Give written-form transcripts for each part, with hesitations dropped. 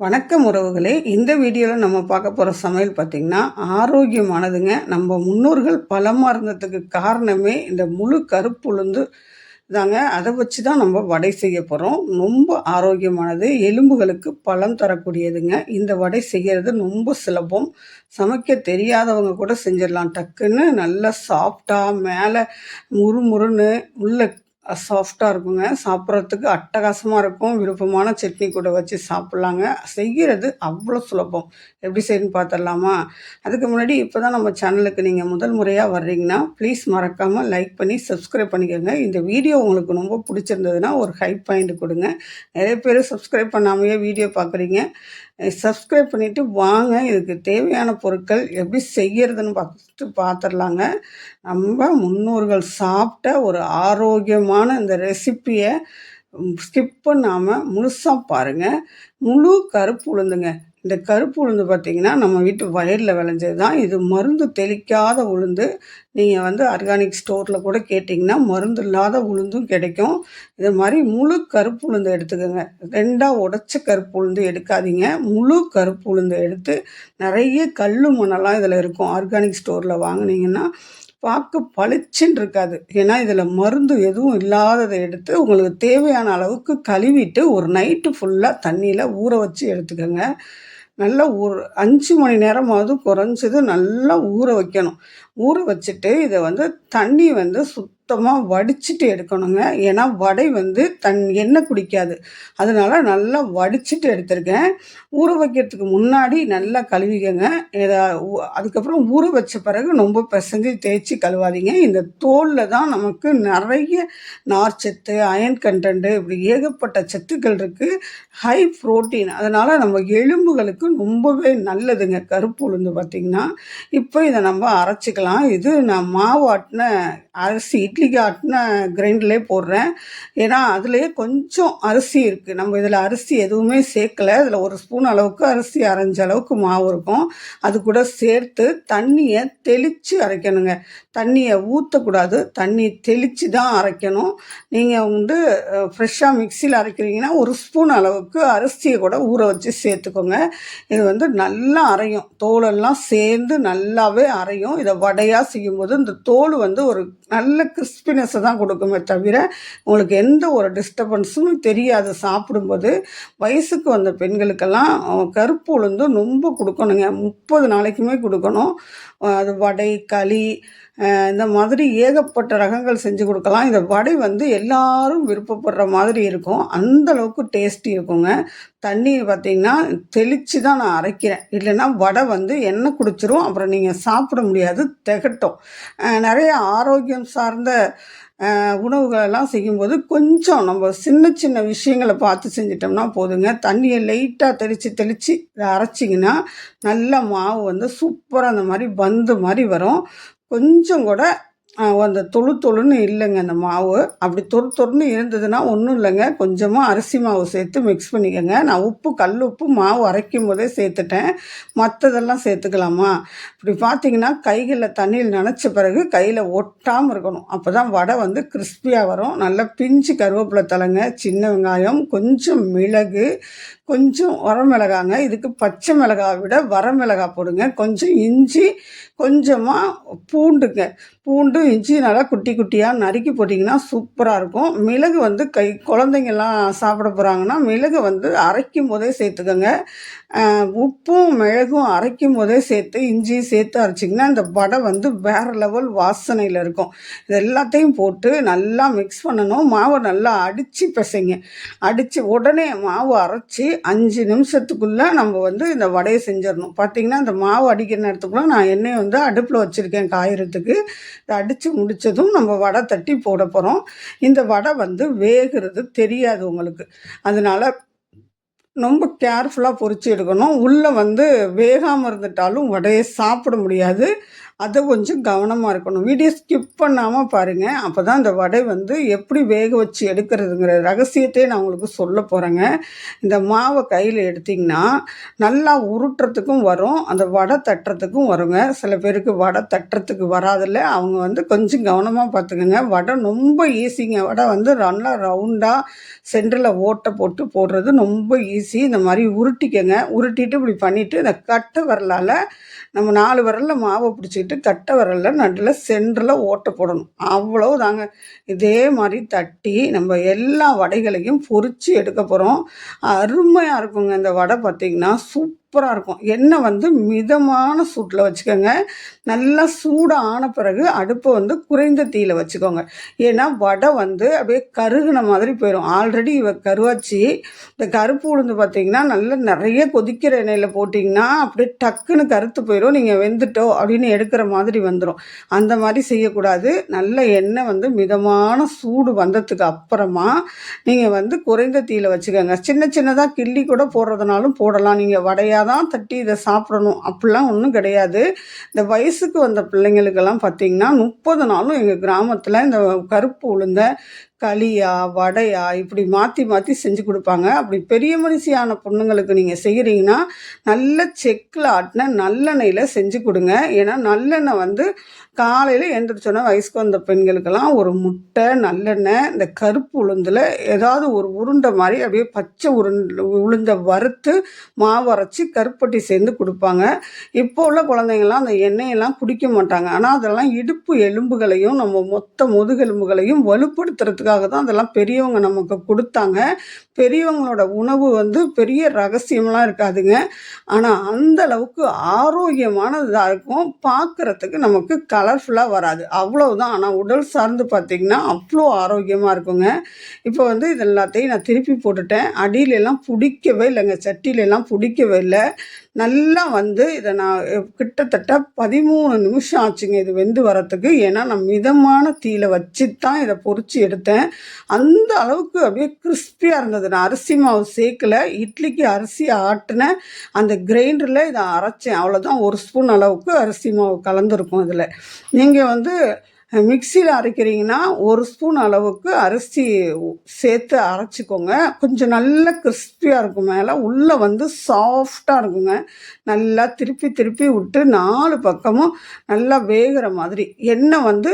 வணக்கம் உறவுகளே. இந்த வீடியோவில் நம்ம பார்க்க போகிற சமையல் பார்த்திங்கன்னா ஆரோக்கியமானதுங்க. நம்ம முன்னோர்கள் பலமாக இருந்ததுக்கு காரணமே இந்த முழு கருப்பு உளுந்து தாங்க. அதை வச்சு தான் நம்ம வடை செய்ய போகிறோம். ரொம்ப ஆரோக்கியமானது, எலும்புகளுக்கு பலம் தரக்கூடியதுங்க. இந்த வடை செய்கிறது ரொம்ப சுலபம். சமைக்க தெரியாதவங்க கூட செஞ்சிடலாம். டக்குன்னு நல்லா சாஃப்டாக மேலே முறுமுறுன்னு உள்ள சாஃப்டாக இருக்குங்க. சாப்பிட்றதுக்கு அட்டகாசமாக இருக்கும். விருப்பமான சட்னி கூட வச்சு சாப்பிட்லாங்க. செய்கிறது அவ்வளோ சுலபம். எப்படி செய்யணும்னு பார்த்துடலாமா? அதுக்கு முன்னாடி இப்போ தான் நம்ம சேனலுக்கு நீங்கள் முதல் முறையாக வர்றீங்கன்னா ப்ளீஸ் மறக்காமல் லைக் பண்ணி சப்ஸ்கிரைப் பண்ணிக்கோங்க. இந்த வீடியோ உங்களுக்கு ரொம்ப பிடிச்சிருந்ததுன்னா ஒரு ஹை பாயிண்ட் கொடுங்க. நிறைய பேர் சப்ஸ்கிரைப் பண்ணாமையே வீடியோ பார்க்குறீங்க. சப்ஸ்கிரைப் பண்ணிவிட்டு வாங்க, இதுக்கு தேவையான பொருட்கள் எப்படி செய்கிறதுன்னு பார்த்துடலாங்க. நம்ம முன்னோர்கள் சாப்பிட்ட ஒரு ஆரோக்கியமான இந்த ரெசிப்பியை ஸ்கிப் பண்ணாமல் முழுசாக பாருங்கள். முழு கருப்பு உளுந்துங்க. இந்த கருப்பு உளுந்து பார்த்திங்கன்னா நம்ம வீட்டு வயலில் விளைஞ்சது தான். இது மருந்து தெளிக்காத உளுந்து. நீங்கள் ஆர்கானிக் ஸ்டோரில் கூட கேட்டிங்கன்னா மருந்து இல்லாத உளுந்தும் கிடைக்கும். இது மாதிரி முழு கருப்பு உளுந்து எடுத்துக்கோங்க. ரெண்டாக உடச்ச கருப்பு உளுந்து எடுக்காதீங்க. முழு கருப்பு உளுந்து எடுத்து, நிறைய கல் மண்ணெல்லாம் இதில் இருக்கும். ஆர்கானிக் ஸ்டோரில் வாங்கினீங்கன்னா பார்க்க பளிச்சுன்னு இருக்காது. ஏன்னா இதில் மருந்து எதுவும் இல்லாததை எடுத்து உங்களுக்கு தேவையான அளவுக்கு கழுவிட்டு ஒரு நைட்டு ஃபுல்லாக தண்ணியில் ஊற வச்சு எடுத்துக்கோங்க. நல்லா 5 மணி நேரமாவது குறைஞ்சது நல்லா ஊற வைக்கணும். ஊற வச்சுட்டு இதை தண்ணி சுத்தமாக வடிச்சிட்டு எடுக்கணுங்க. ஏன்னா வடை எண்ணெய் குடிக்காது. அதனால நல்லா வடிச்சிட்டு எடுத்திருக்கேன். ஊற வைக்கிறதுக்கு முன்னாடி நல்லா கழுவிக்கங்க. அதுக்கப்புறம் ஊற வச்ச பிறகு ரொம்ப பிசைஞ்சு தேய்ச்சி கழுவாதீங்க. இந்த தோலில் தான் நமக்கு நிறைய நார்ச்சத்து, அயன் கண்டென்ட்டு, இப்படி ஏகப்பட்ட சத்துக்கள் இருக்குது. High protein. அதனால் நம்ம எலும்புகளுக்கு ரொம்பவே நல்லதுங்க கருப்பு உளுந்து பார்த்திங்கன்னா. இப்போ இதை நம்ம அரைச்சிக்கலாம். இது நான் மாவு ஆட்டின அரிசி, இட்லிக்கு ஆட்டின கிரைண்டர்லேயே போடுறேன். ஏன்னா அதுலேயே கொஞ்சம் அரிசி இருக்குது. நம்ம இதில் அரிசி எதுவுமே சேர்க்கலை. இதில் ஒரு ஸ்பூன் அளவுக்கு அரிசி அரைஞ்ச அளவுக்கு மாவு இருக்கும். அது கூட சேர்த்து தண்ணியை தெளித்து அரைக்கணுங்க. தண்ணியை ஊற்றக்கூடாது. தண்ணி தெளித்து தான் அரைக்கணும். நீங்கள் ஃப்ரெஷ்ஷாக மிக்சியில் அரைக்கிறீங்கன்னா ஒரு ஸ்பூன் அளவுக்கு அரிசியை கூட ஊற வச்சு சேர்த்துக்கோங்க. இது நல்லா அரையும். தோலெல்லாம் சேர்ந்து நல்லாவே அரையும். இதை வடையாக செய்யும்போது இந்த தோல் ஒரு நல்ல கிறிஸ்பினஸை தான் கொடுக்குமே தவிர உங்களுக்கு எந்த ஒரு டிஸ்டர்பன்ஸும் தெரியாது சாப்பிடும்போது. வயசுக்கு வந்த பெண்களுக்கெல்லாம் கருப்பு உளுந்து ரொம்ப கொடுக்கணுங்க. 30 நாளைக்குமே கொடுக்கணும். அது வடை, களி, இந்த மாதிரி ஏகப்பட்ட ரகங்கள் செஞ்சு கொடுக்கலாம். இந்த வடை எல்லாரும் விருப்பப்படுற மாதிரி இருக்கும். அந்தளவுக்கு டேஸ்டி இருக்குங்க. தண்ணி பார்த்திங்கன்னா தெளித்து தான் நான் அரைக்கிறேன். இல்லைன்னா வடை எண்ணெய் குடிச்சிரும். அப்புறம் நீங்கள் சாப்பிட முடியாது, திகட்டும். நிறைய ஆரோக்கியம் சார்ந்த உணவுகளெல்லாம் செய்யும்போது கொஞ்சம் நம்ம சின்ன சின்ன விஷயங்களை பார்த்து செஞ்சிட்டோம்னா போதுங்க. தண்ணியை லைட்டாக தெளித்து இதை அரைச்சிங்கன்னா நல்ல மாவு சூப்பராக அந்த மாதிரி பந்து மாதிரி வரும். கொஞ்சம் கூட அந்த தொழுன்னு இல்லைங்க அந்த மாவு. அப்படி தொறுன்னு இருந்ததுன்னா ஒன்றும் இல்லைங்க. கொஞ்சமாக அரிசி மாவு சேர்த்து மிக்ஸ் பண்ணிக்கோங்க. நான் உப்பு, கல் உப்பு மாவு அரைக்கும் போதே சேர்த்துட்டேன். மற்றதெல்லாம் சேர்த்துக்கலாமா? இப்படி பார்த்தீங்கன்னா கைகளில் தண்ணியில் நனைச்ச பிறகு கையில் ஒட்டாமல் இருக்கணும். அப்போ தான் வடை கிறிஸ்பியாக வரும். நல்லா பிஞ்சு கருவேப்பிலை தலைங்க, சின்ன வெங்காயம், கொஞ்சம் மிளகு, கொஞ்சம் வரமிளகாங்க. இதுக்கு பச்சை மிளகாய் விட வரமிளகாய் போடுங்க. கொஞ்சம் இஞ்சி, கொஞ்சமாக பூண்டுங்க. பூண்டு, இஞ்சி நல்லா குட்டி குட்டியாக நறுக்கி போட்டிங்கன்னா சூப்பராக இருக்கும். மிளகு குழந்தைங்கள்லாம் சாப்பிட போகிறாங்கன்னா மிளகு அரைக்கும் போதே சேர்த்துக்கோங்க. உப்பும் மிளகும் அரைக்கும் போதே சேர்த்து இஞ்சியும் சேர்த்து அரைச்சிங்கன்னா இந்த வடை வேறு லெவல் வாசனையில் இருக்கும். இது எல்லாத்தையும் போட்டு நல்லா மிக்ஸ் பண்ணணும். மாவை நல்லா அடித்து பிசைங்க. அடித்து உடனே மாவு அரைச்சி 5 நிமிஷத்துக்குள்ளே நம்ம இந்த வடையை செஞ்சிடணும். பார்த்திங்கன்னா இந்த மாவு அடிக்கிற நேரத்துக்குள்ளே நான் எண்ணெயை அடுப்பில் வச்சுருக்கேன் காயறதுக்கு. இதை அடித்து முடித்ததும் நம்ம வடை தட்டி போட போகிறோம். இந்த வடை வேகிறது தெரியாது உங்களுக்கு. அதனால் ரொம்ப கேர்ஃபுல்லாக பொரித்து எடுக்கணும். உள்ளே வேகாமல் இருந்துட்டாலும் வடையை சாப்பிட முடியாது. அதை கொஞ்சம் கவனமாக இருக்கணும். வீடியோ ஸ்கிப் பண்ணாமல் பாருங்கள். அப்போ தான் இந்த வடை வந்து எப்படி வேக வச்சு எடுக்கிறதுங்கிற ரகசியத்தையே நான் உங்களுக்கு சொல்ல போகிறேங்க. இந்த மாவை கையில் எடுத்திங்கன்னா நல்லா உருட்டுறதுக்கும் வரும், அந்த வடை தட்டுறதுக்கும் வருங்க. சில பேருக்கு வடை தட்டுறதுக்கு வராதில்ல, அவங்க வந்து கொஞ்சம் கவனமாக பார்த்துக்கோங்க. வடை ரொம்ப ஈஸிங்க. வடை வந்து நல்லா ரவுண்டாக சென்டரில் ஓட்டை போட்டு போடுறது ரொம்ப ஈஸி. இந்த மாதிரி உருட்டிக்கங்க. உருட்டிட்டு இப்படி பண்ணிவிட்டு இந்த கட்டை விரலால் நம்ம 4 விரலில் மாவை பிடிச்சிக்கிட்டு கட்டை விரலில் நடுவில் சென்டரில் ஓட்டை போடணும். அவ்வளோ தாங்க. இதே மாதிரி தட்டி நம்ம எல்லா வடைகளையும் பொரித்து எடுக்க போகிறோம். அருமையாக இருக்குங்க. இந்த வடை பார்த்திங்கன்னா சூப்பராக இருக்கும். எண்ணெய் வந்து மிதமான சூட்டில் வச்சுக்கோங்க. நல்லா சூடாக ஆன பிறகு அடுப்பை வந்து குறைந்த தீயில் வச்சுக்கோங்க. ஏன்னா வடை வந்து அப்படியே கருகுன மாதிரி போயிடும். ஆல்ரெடி கருவாச்சி. இந்த கருப்பு உளுந்து பார்த்திங்கன்னா நல்லா நிறைய கொதிக்கிற எண்ணெயில் போட்டிங்கன்னா அப்படியே டக்குன்னு கருத்து போயிடும். நீங்கள் வெந்துட்டோ அப்படின்னு எடுக்கிற மாதிரி வந்துடும். அந்த மாதிரி செய்யக்கூடாது. நல்ல எண்ணெய் வந்து மிதமான சூடு வந்ததுக்கு அப்புறமா நீங்கள் வந்து குறைந்த தீயில் வச்சுக்கோங்க. சின்ன சின்னதாக கிள்ளி கூட போடுறதுனாலும் போடலாம். நீங்கள் வடையாக தான் தட்டி இதை சாப்பிடணும் அப்படிலாம் ஒன்றும் கிடையாது. இந்த வயசுக்கு வந்த பிள்ளைங்களுக்கெல்லாம் பார்த்திங்கன்னா 30 நாளும் எங்கள் கிராமத்தில் இந்த கருப்பு உளுந்த களியா வடையா இப்படி மாற்றி மாற்றி செஞ்சு கொடுப்பாங்க. அப்படி பெரிய மனுஷியான பொண்ணுங்களுக்கு நீங்கள் செய்கிறீங்கன்னா நல்ல செக்கில் ஆட்டின நல்லெண்ணெயில் செஞ்சு கொடுங்க. ஏன்னா நல்லெண்ணெய் வந்து காலையில் எழுந்திரிச்சோன்னா வயசுக்கு வந்த பெண்களுக்கெல்லாம் ஒரு முட்டை நல்லெண்ணெய் இந்த கருப்பு உளுந்தில் ஏதாவது ஒரு உருண்டை மாதிரி அப்படியே பச்சை உளுந்தை வறுத்து மாவு அரைச்சி கருப்பட்டி சேர்ந்து கொடுப்பாங்க. இப்போ உள்ள குழந்தைங்கள்லாம் அந்த எண்ணெயெல்லாம் குடிக்க மாட்டாங்க. ஆனால் அதெல்லாம் இடுப்பு எலும்புகளையும் நம்ம மொத்த முதுகெலும்புகளையும் வலுப்படுத்துறதுக்காக தான் அதெல்லாம் பெரியவங்க நமக்கு கொடுத்தாங்க. பெரியவங்களோட உணவு வந்து பெரிய ரகசியம்லாம் இருக்காதுங்க. ஆனால் அந்த அளவுக்கு ஆரோக்கியமானதாக இருக்கும். பார்க்குறதுக்கு நமக்கு கலர்ஃபுல்லாக வராது, அவ்வளவுதான். ஆனால் உடல் சார்ந்து பார்த்திங்கன்னா அவ்வளோ ஆரோக்கியமாக இருக்குங்க. இப்போ வந்து இது எல்லாத்தையும் நான் திருப்பி போட்டுட்டேன். அடியிலெல்லாம் பிடிக்கவே இல்லைங்க, சட்டியிலெல்லாம் பிடிக்கவே இல்லை. நல்லா வந்து இதை நான் கிட்டத்தட்ட 13 நிமிஷம் ஆச்சுங்க இது வெந்து வரத்துக்கு. ஏன்னா நான் மிதமான தீயில் வச்சு தான் இதை பொரித்து எடுத்தேன். அந்த அளவுக்கு அப்படியே கிறிஸ்பியாக இருந்தது. நான் அரிசி மாவு சேர்க்கலை, இட்லிக்கு அரிசி ஆட்டினேன், அந்த கிரைண்டரில் இதை அரைச்சேன், அவ்வளோதான். 1 ஸ்பூன் அளவுக்கு அரிசி மாவு கலந்துருக்கும் இதில். நீங்கள் வந்து மிக்சியில் அரைக்கிறீங்கன்னா 1 ஸ்பூன் அளவுக்கு அரிசி சேர்த்து அரைச்சிக்கோங்க. கொஞ்சம் நல்ல கிறிஸ்பியாக இருக்கும், மேலே உள்ளே வந்து சாஃப்டாக இருக்குங்க. நல்லா திருப்பி திருப்பி விட்டு 4 பக்கமும் நல்லா வேகிற மாதிரி. எண்ணெய் வந்து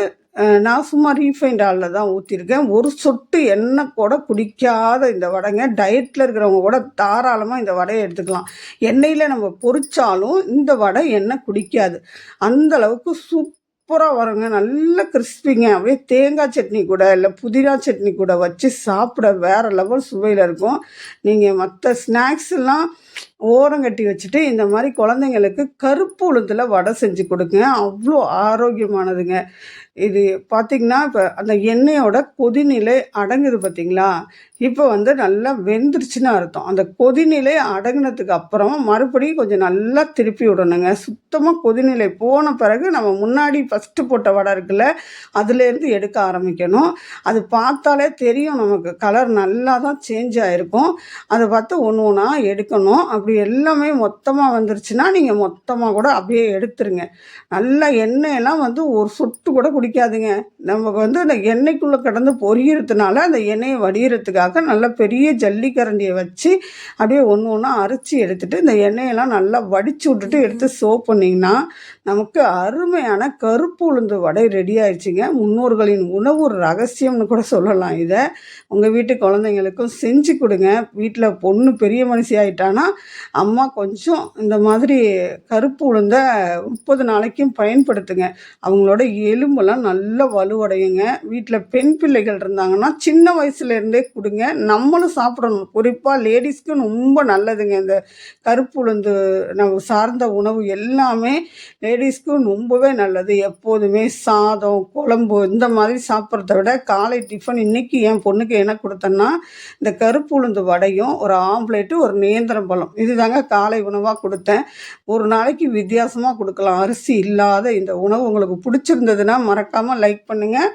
நான் சும்மா ரீஃபைண்ட் ஆயிலில் தான் ஊற்றிருக்கேன். ஒரு சொட்டு எண்ணெய் கூட குடிக்காத இந்த வடைங்க. டயட்டில் இருக்கிறவங்க கூட தாராளமாக இந்த வடையை எடுத்துக்கலாம். எண்ணெயில் நம்ம பொரிச்சாலும் இந்த வடை எண்ணெய் குடிக்காது. அந்தளவுக்கு சூப்பராக வருங்க. நல்ல கிறிஸ்பிங்க. அப்படியே தேங்காய் சட்னி கூட இல்லை புதினா சட்னி கூட வச்சு சாப்பிட வேறு லெவல் சுவையில் இருக்கும். நீங்கள் மற்ற ஸ்நாக்ஸ்லாம் ஓரங்கட்டி வச்சுட்டு இந்த மாதிரி குழந்தைங்களுக்கு கருப்பு உளுந்தில் வடை செஞ்சு கொடுங்க. அவ்வளோ ஆரோக்கியமானதுங்க. இது பார்த்திங்கன்னா இப்போ அந்த எண்ணெயோட கொதிநிலை அடங்குது பார்த்திங்களா. இப்போ வந்து நல்லா வெந்துருச்சுன்னு அர்த்தம். அந்த கொதிநிலை அடங்கினதுக்கு அப்புறம் மறுபடியும் கொஞ்சம் நல்லா திருப்பி விடணுங்க. சுத்தமாக கொதிநிலை போன பிறகு நம்ம முன்னாடி ஃபஸ்ட்டு போட்ட வடை இருக்குல்ல, அதுலேருந்து எடுக்க ஆரம்பிக்கணும். அது பார்த்தாலே தெரியும் நமக்கு, கலர் நல்லா தான் சேஞ்ச் ஆகிருக்கும். அதை பார்த்து ஒன்று ஒன்றா எடுக்கணும். அப்படி எல்லாமே மொத்தமாக வந்துருச்சுன்னா நீங்கள் மொத்தமாக கூட அப்படியே எடுத்துருங்க. நல்லா எண்ணெயெல்லாம் வந்து ஒரு சொட்டு கூட குடிக்காதுங்க. நமக்கு வந்து அந்த எண்ணெய்க்குள்ளே கடந்து பொரிகிறதுனால அந்த எண்ணெயை வடிகிறதுக்காக நல்ல பெரிய ஜல்லிக்கரண்டியை வச்சு அப்படியே ஒன்று ஒன்றா அரைச்சி எடுத்துகிட்டு இந்த எண்ணெயெல்லாம் நல்லா வடித்து விட்டுட்டு எடுத்து சோப் பண்ணிங்கன்னா நமக்கு அருமையான கருப்பு உளுந்து வடை ரெடி ஆயிடுச்சுங்க. முன்னோர்களின் உணவு ரகசியம்னு கூட சொல்லலாம். இதை உங்கள் வீட்டு குழந்தைங்களுக்கும் செஞ்சு கொடுங்க. வீட்டில் பொண்ணு பெரிய மனுஷி ஆகிட்டானா அம்மா கொஞ்சம் இந்த மாதிரி கருப்பு உளுந்த 30 நாளைக்கும் பயன்படுத்துங்க. அவங்களோட எலும்பெல்லாம் நல்லா வலுவடையுங்க. வீட்டில் பெண் பிள்ளைகள் இருந்தாங்கன்னா சின்ன வயசுலேருந்தே கொடுங்க. நம்மளும் சாப்பிடணும். குறிப்பாக லேடிஸ்க்கு ரொம்ப நல்லதுங்க. இந்த கருப்பு உளுந்து நம்ம சார்ந்த உணவு எல்லாமே லேடிஸ்க்கு ரொம்பவே நல்லது. எப்போதுமே சாதம் குழம்பு இந்த மாதிரி சாப்பிட்றத விட காலை டிஃபன் இன்றைக்கி என் பொண்ணுக்கு என்ன கொடுத்தேன்னா இந்த கருப்பு உளுந்து வடையும் ஒரு ஆம்லேட்டு ஒரு நேந்திரம் பழம் இதுதாங்க காலை உணவாக கொடுத்தேன். ஒரு நாளைக்கு வித்தியாசமாக கொடுக்கலாம். அரிசி இல்லாத இந்த உணவு உங்களுக்கு பிடிச்சிருந்ததுன்னா மறக்காமல் லைக் பண்ணுங்கள்.